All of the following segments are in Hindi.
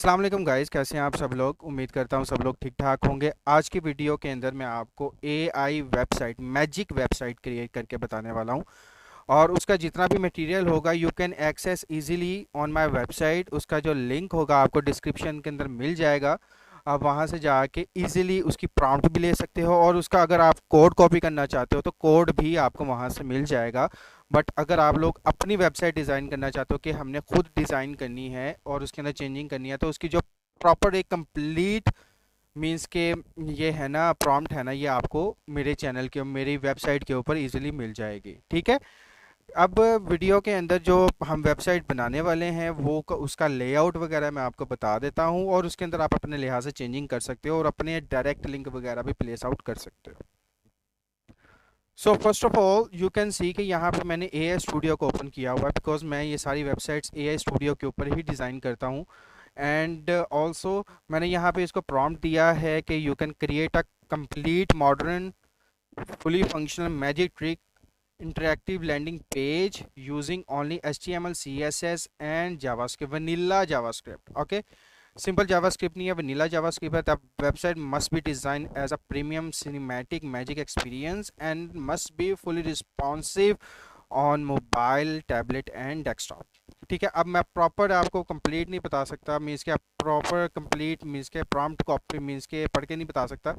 अस्सलाम वालेकुम गाइस, कैसे हैं आप सब लोग। उम्मीद करता हूँ सब लोग ठीक ठाक होंगे। आज की वीडियो के अंदर मैं आपको AI website, magic website create करके बताने वाला हूँ। और उसका जितना भी मटेरियल होगा you can access easily on my website. उसका जो लिंक होगा आपको डिस्क्रिप्शन के अंदर मिल जाएगा। आप वहाँ से जाके इजीली उसकी प्रॉम्प्ट भी ले सकते हो, और उसका अगर आप कोड कॉपी करना चाहते हो तो कोड भी आपको वहाँ से मिल जाएगा। बट अगर आप लोग अपनी वेबसाइट डिज़ाइन करना चाहते हो कि हमने खुद डिज़ाइन करनी है और उसके अंदर चेंजिंग करनी है, तो उसकी जो प्रॉपर एक कंप्लीट मीन्स के ये है ना प्रॉम्प्ट है ना, ये आपको मेरे चैनल के मेरी वेबसाइट के ऊपर इजीली मिल जाएगी। ठीक है। अब वीडियो के अंदर जो हम वेबसाइट बनाने वाले हैं वो उसका लेआउट वगैरह मैं आपको बता देता हूँ, और उसके अंदर आप अपने लिहाज से चेंजिंग कर सकते हो और अपने डायरेक्ट लिंक वगैरह भी प्लेस आउट कर सकते हो। So first of all you can see कि यहाँ पे मैंने ए आई स्टूडियो को ओपन किया हुआ है, बिकॉज मैं ये सारी वेबसाइट्स ए आई स्टूडियो के ऊपर ही डिज़ाइन करता हूँ। एंड ऑल्सो मैंने यहाँ पे इसको प्रॉम्प्ट दिया है कि you can create a complete modern fully functional magic trick interactive landing page using only HTML, CSS and JavaScript, vanilla JavaScript. Okay, simple JavaScript नहीं है, vanilla JavaScript है। The website must be designed as a premium cinematic magic experience and must be fully responsive on mobile, tablet and desktop. ठीक है। अब मैं प्रॉपर आपको कंप्लीट नहीं बता सकता, मीन्स के आप प्रॉपर कंप्लीट मीन्स के प्रॉम्प्ट कॉपी मीन्स के पढ़ के नहीं बता सकता।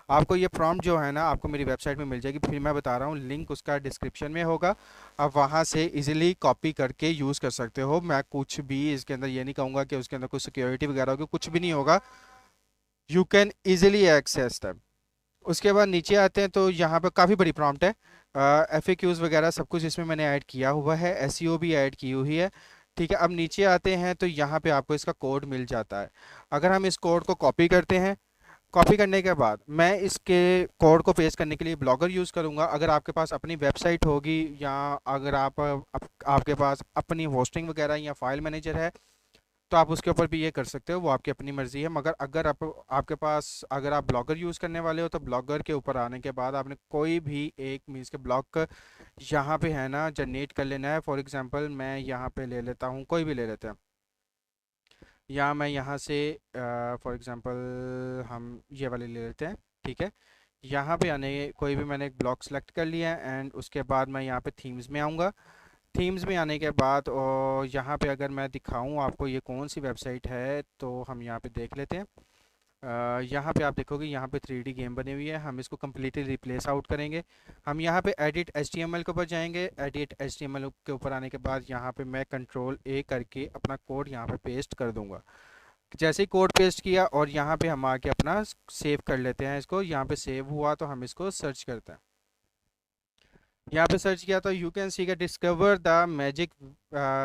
आपको ये प्रॉम्प्ट जो है ना आपको मेरी वेबसाइट में मिल जाएगी। फिर मैं बता रहा हूँ, लिंक उसका डिस्क्रिप्शन में होगा। आप वहाँ से इजीली कॉपी करके यूज़ कर सकते हो। मैं कुछ भी इसके अंदर ये नहीं कहूँगा कि उसके अंदर कुछ सिक्योरिटी वगैरह होगी, कुछ भी नहीं होगा। You can easily access them. उसके बाद नीचे आते हैं तो यहाँ पर काफ़ी बड़ी प्रॉम्प्ट है। एफ ए क्यूज़ वगैरह सब कुछ इसमें मैंने ऐड किया हुआ है, एसईओ भी ऐड की हुई है। ठीक है। अब नीचे आते हैं तो यहाँ पे आपको इसका कोड मिल जाता है। अगर हम इस कोड को कॉपी करते हैं, कॉपी करने के बाद मैं इसके कोड को पेस्ट करने के लिए ब्लॉगर यूज़ करूँगा। अगर आपके पास अपनी वेबसाइट होगी, या अगर आपके पास अपनी होस्टिंग वगैरह या फाइल मैनेजर है, तो आप उसके ऊपर भी ये कर सकते हो, वो आपकी अपनी मर्ज़ी है। मगर अगर आपके पास अगर आप ब्लॉगर यूज़ करने वाले हो, तो ब्लॉगर के ऊपर आने के बाद आपने कोई भी एक मीन्स के ब्लॉग यहाँ पे है ना जनरेट कर लेना है। फॉर एग्जांपल मैं यहाँ पे ले लेता हूँ, कोई भी ले लेते हैं, या मैं यहाँ से फॉर एग्जांपल हम ये वाले ले लेते हैं। ठीक है। यहाँ पे आने कोई भी मैंने एक ब्लॉग सेलेक्ट कर लिया है, एंड उसके बाद मैं यहाँ पे थीम्स में आऊँगा। थीम्स में आने के बाद और यहाँ पे अगर मैं दिखाऊँ आपको ये कौन सी वेबसाइट है, तो हम यहाँ पे देख लेते हैं। यहाँ पे आप देखोगे यहाँ पे 3D गेम बनी हुई है। हम इसको कम्प्लीटली रिप्लेस आउट करेंगे। हम यहाँ पे एडिट HTML के ऊपर जाएंगे। एडिट HTML के ऊपर आने के बाद यहाँ पे मैं कंट्रोल A करके अपना कोड यहाँ पे पेस्ट कर दूंगा। जैसे ही कोड पेस्ट किया और यहाँ पे हम आके अपना सेव कर लेते हैं इसको। यहाँ पे सेव हुआ तो हम इसको सर्च करते हैं। यहाँ पे सर्च किया तो यू कैन सी का discover the magic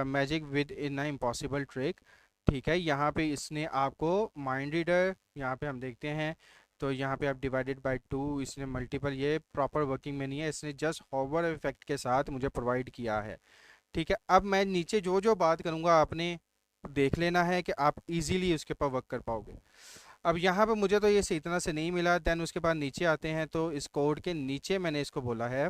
magic with in a impossible trick. ठीक है। यहाँ पे इसने आपको माइंड रीडर, यहाँ पे हम देखते हैं तो यहाँ पे आप डिवाइडेड बाय 2, इसने मल्टीपल, ये प्रॉपर वर्किंग में नहीं है, इसने जस्ट होवर इफेक्ट के साथ मुझे प्रोवाइड किया है। ठीक है। अब मैं नीचे जो जो बात करूँगा आपने देख लेना है कि आप इजीली उसके ऊपर वर्क कर पाओगे। अब यहाँ पे मुझे तो ये सही तरह से नहीं मिला। देन उसके बाद नीचे आते हैं तो इस कोड के नीचे मैंने इसको बोला है,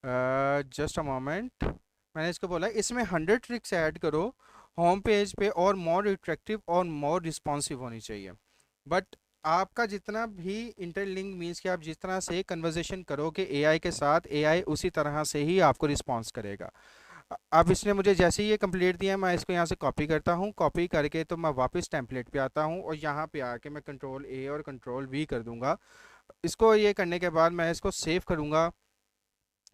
जस्ट अ मोमेंट, मैंने इसको बोला है इसमें 100 ट्रिक्स ऐड करो होम पेज पे, और मोर अट्रैक्टिव और मोर रिस्पॉन्सिव होनी चाहिए। बट आपका जितना भी इंटरलिंक मीन्स कि आप जिस तरह से कन्वर्जेशन करोगे एआई के साथ, एआई उसी तरह से ही आपको रिस्पॉन्स करेगा। अब इसने मुझे जैसे ही ये कंप्लीट दिया, मैं इसको यहाँ से कॉपी करता हूँ। कॉपी करके तो मैं वापस टेम्पलेट पे आता हूँ, और यहाँ पे आके मैं कंट्रोल A और कंट्रोल V कर दूंगा। इसको ये करने के बाद मैं इसको सेव करूँगा।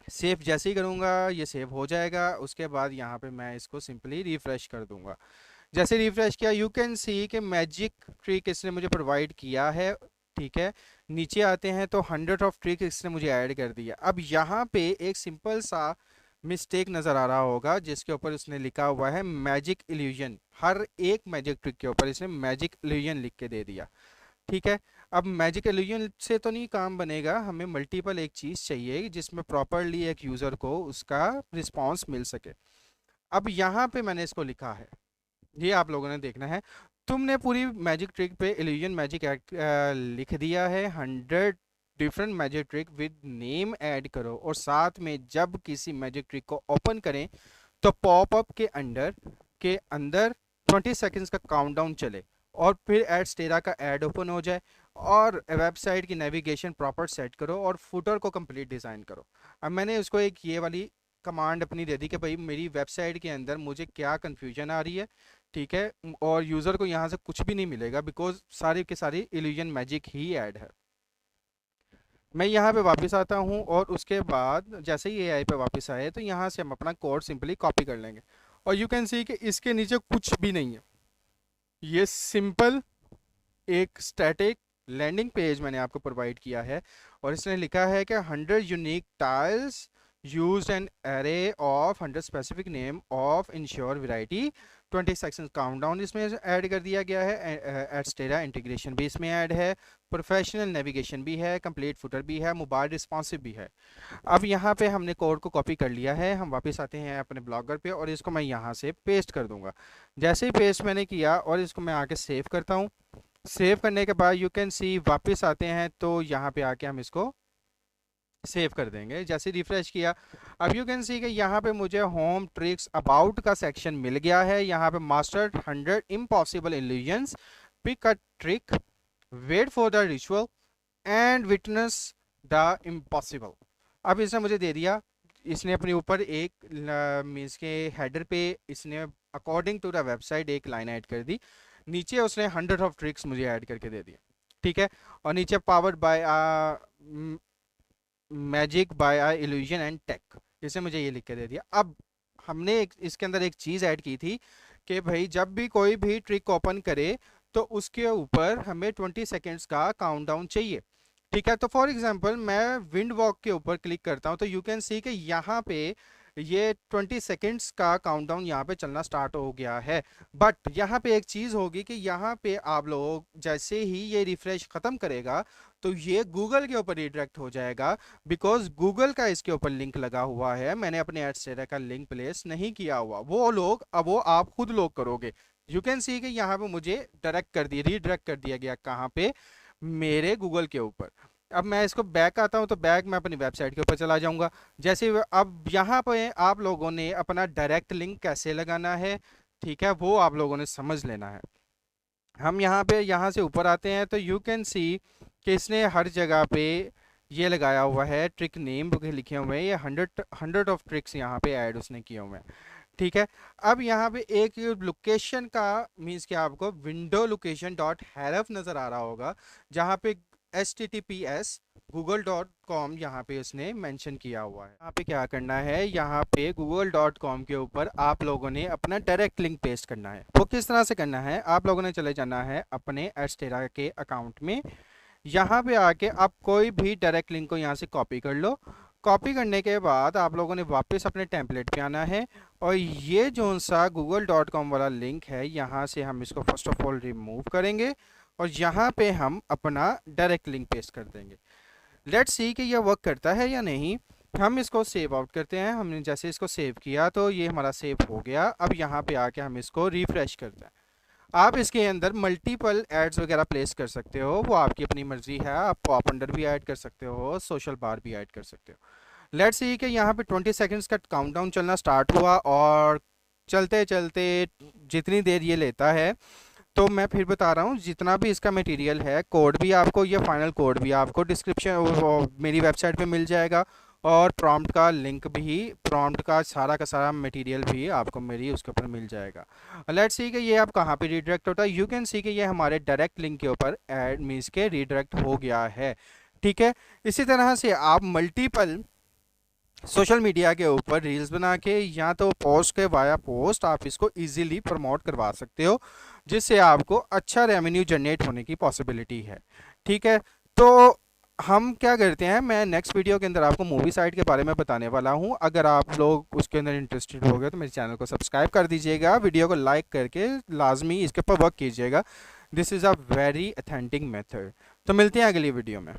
सेव जैसे ही करूँगा ये सेव हो जाएगा। उसके बाद यहाँ पे मैं इसको सिंपली रिफ़्रेश कर दूंगा। जैसे रिफ़्रेश किया यू कैन सी कि मैजिक ट्रिक इसने मुझे प्रोवाइड किया है। ठीक है। नीचे आते हैं तो 100 ट्रिक इसने मुझे ऐड कर दिया। अब यहाँ पे एक सिंपल सा मिस्टेक नज़र आ रहा होगा जिसके ऊपर इसने लिखा हुआ है मैजिक इल्यूजन। हर एक मैजिक ट्रिक के ऊपर इसने मैजिक इल्यूजन लिख के दे दिया। ठीक है। अब मैजिक इल्यूजन से तो नहीं काम बनेगा, हमें मल्टीपल एक चीज़ चाहिए जिसमें प्रॉपरली एक यूज़र को उसका रिस्पॉन्स मिल सके। अब यहाँ पे मैंने इसको लिखा है, ये आप लोगों ने देखना है। तुमने पूरी मैजिक ट्रिक पे इल्यूजन मैजिक एक्ट लिख दिया है। 100 different magic trick with name add करो, और साथ में जब किसी मैजिक ट्रिक को ओपन करें तो पॉपअप के अंदर 20 सेकंड्स का काउंटडाउन चले, और फिर एड्स टेरा का ऐड ओपन हो जाए और वेबसाइट की नेविगेशन प्रॉपर सेट करो और फुटर को कंप्लीट डिज़ाइन करो। अब मैंने उसको एक ये वाली कमांड अपनी दे दी कि भाई मेरी वेबसाइट के अंदर मुझे क्या कन्फ्यूजन आ रही है, ठीक है, और यूज़र को यहाँ से कुछ भी नहीं मिलेगा बिकॉज सारी की सारी इल्यूजन मैजिक ही ऐड है। मैं यहाँ पे वापस आता हूँ और उसके बाद जैसे ही एआई पे वापस आए तो यहाँ से हम अपना कोड सिंपली कॉपी कर लेंगे और यू कैन सी कि इसके नीचे कुछ भी नहीं है। ये सिंपल एक स्टैटिक लैंडिंग पेज मैंने आपको प्रोवाइड किया है और इसने लिखा है कि 100 unique tiles used an array of 100 specific name of ensure variety 20 sections countdown इसमें ऐड कर दिया गया है। एडस्टेरा इंटीग्रेशन भी इसमें ऐड है, प्रोफेशनल नेविगेशन भी है, कंप्लीट फुटर भी है, मोबाइल रिस्पॉन्सिव भी है। अब यहाँ पे हमने कोड को कॉपी कर लिया है, हम वापस आते हैं अपने ब्लॉगर पे और इसको मैं यहाँ से पेस्ट कर दूंगा। जैसे ही पेस्ट मैंने किया और इसको मैं आके सेव करता हूँ। सेव करने के बाद यू कैन सी वापस आते हैं तो यहाँ पे आके हम इसको सेव कर देंगे। जैसे रिफ्रेश किया अब यू कैन सी कि यहाँ पे मुझे होम ट्रिक्स अबाउट का सेक्शन मिल गया है। यहाँ पे master 100 impossible illusions, pick a trick, wait for the ritual and witness the impossible. अब इसने मुझे दे दिया, इसने अपने ऊपर एक मीन्स के हेडर पे इसने अकॉर्डिंग टू द वेबसाइट एक लाइन ऐड कर दी, नीचे उसने 100 ऑफ ट्रिक्स मुझे ऐड करके दे दिया, ठीक है, और नीचे powered by magic by illusion and tech, इसे मुझे ये लिख के दे दिया। अब हमने इसके अंदर एक चीज़ ऐड की थी कि भाई जब भी कोई भी ट्रिक ओपन करे तो उसके ऊपर हमें 20 सेकेंड्स का काउंटडाउन चाहिए, ठीक है। तो फॉर एग्जांपल मैं विंड वॉक के ऊपर क्लिक करता हूँ तो यू कैन सी कि यहाँ पे ये 20 सेकेंड्स का काउंटडाउन यहाँ पे चलना स्टार्ट हो गया है। बट यहाँ पे एक चीज़ होगी कि यहाँ पे आप लोग जैसे ही ये रिफ्रेश ख़त्म करेगा तो ये गूगल के ऊपर रिडायरेक्ट हो जाएगा बिकॉज गूगल का इसके ऊपर लिंक लगा हुआ है। मैंने अपने एडस्टेरा का लिंक प्लेस नहीं किया हुआ, वो लोग अब वो आप खुद लोग करोगे। यू कैन सी कि यहाँ पे मुझे डायरेक्ट कर दिया, रीडायरेक्ट कर दिया गया कहाँ पे, मेरे गूगल के ऊपर। अब मैं इसको बैक आता हूँ तो बैक मैं अपनी वेबसाइट के ऊपर चला जाऊँगा। जैसे अब यहाँ पे आप लोगों ने अपना डायरेक्ट लिंक कैसे लगाना है, ठीक है, वो आप लोगों ने समझ लेना है। हम यहाँ से ऊपर आते हैं तो यू कैन सी कि इसने हर जगह पे ये लगाया हुआ है, ट्रिक नेम लिखे हुए हैं, ये 100 ऑफ ट्रिक्स यहाँ पे ऐड उसने किए हुए हैं, ठीक है। अब यहाँ पे एक लोकेशन का मीन्स कि आपको विंडो लोकेशन डॉट हेल्प नज़र आ रहा होगा जहाँ पे https google.com यहाँ पे उसने मेंशन किया हुआ है। यहाँ पे क्या करना है, यहाँ पे google.com के ऊपर आप लोगों ने अपना डायरेक्ट लिंक पेस्ट करना है। वो किस तरह से करना है, आप लोगों ने चले जाना है अपने एडस्टेरा के अकाउंट में, यहाँ पे आके आप कोई भी डायरेक्ट लिंक को यहाँ से कॉपी कर लो। कॉपी करने के बाद आप लोगों ने वापस अपने टेम्पलेट पे आना है और ये जो सा google.com वाला लिंक है यहाँ से हम इसको फर्स्ट ऑफ ऑल रिमूव करेंगे और यहाँ पे हम अपना डायरेक्ट लिंक पेस्ट कर देंगे। लेट्स सी कि यह वर्क करता है या नहीं। हम इसको सेव आउट करते हैं। हमने जैसे इसको सेव किया तो ये हमारा सेव हो गया। अब यहाँ पे आके हम इसको रिफ्रेश करते हैं। आप इसके अंदर मल्टीपल एड्स वगैरह प्लेस कर सकते हो, वो आपकी अपनी मर्जी है। आप पॉप अंडर भी ऐड कर सकते हो, सोशल बार भी ऐड कर सकते हो। लेट्स सी कि यहाँ पे 20 सेकंड्स का काउंटडाउन चलना स्टार्ट हुआ और चलते चलते जितनी देर ये लेता है, तो मैं फिर बता रहा हूँ जितना भी इसका मटेरियल है, कोड भी आपको, ये फाइनल कोड भी आपको डिस्क्रिप्शन मेरी वेबसाइट पे मिल जाएगा और प्रॉम्प्ट का लिंक भी, प्रॉम्प्ट का सारा मटेरियल भी आपको मेरी उसके ऊपर मिल जाएगा। लेट्स सी कि ये आप कहाँ पे रीडायरेक्ट होता है। यू कैन सी कि ये हमारे डायरेक्ट लिंक के ऊपर ऐड मीन्स के रीडायरेक्ट हो गया है, ठीक है। इसी तरह से आप मल्टीपल सोशल मीडिया के ऊपर रील्स बना के या तो पोस्ट के वाया पोस्ट आप इसको इजीली प्रमोट करवा सकते हो, जिससे आपको अच्छा रेवेन्यू जनरेट होने की पॉसिबिलिटी है, ठीक है। तो हम क्या करते हैं, मैं नेक्स्ट वीडियो के अंदर आपको मूवी साइट के बारे में बताने वाला हूं। अगर आप लोग उसके अंदर इंटरेस्टेड हो गए तो मेरे चैनल को सब्सक्राइब कर दीजिएगा, वीडियो को लाइक करके लाजमी इसके ऊपर वर्क कीजिएगा। This is a very authentic method. तो मिलते हैं अगली वीडियो में।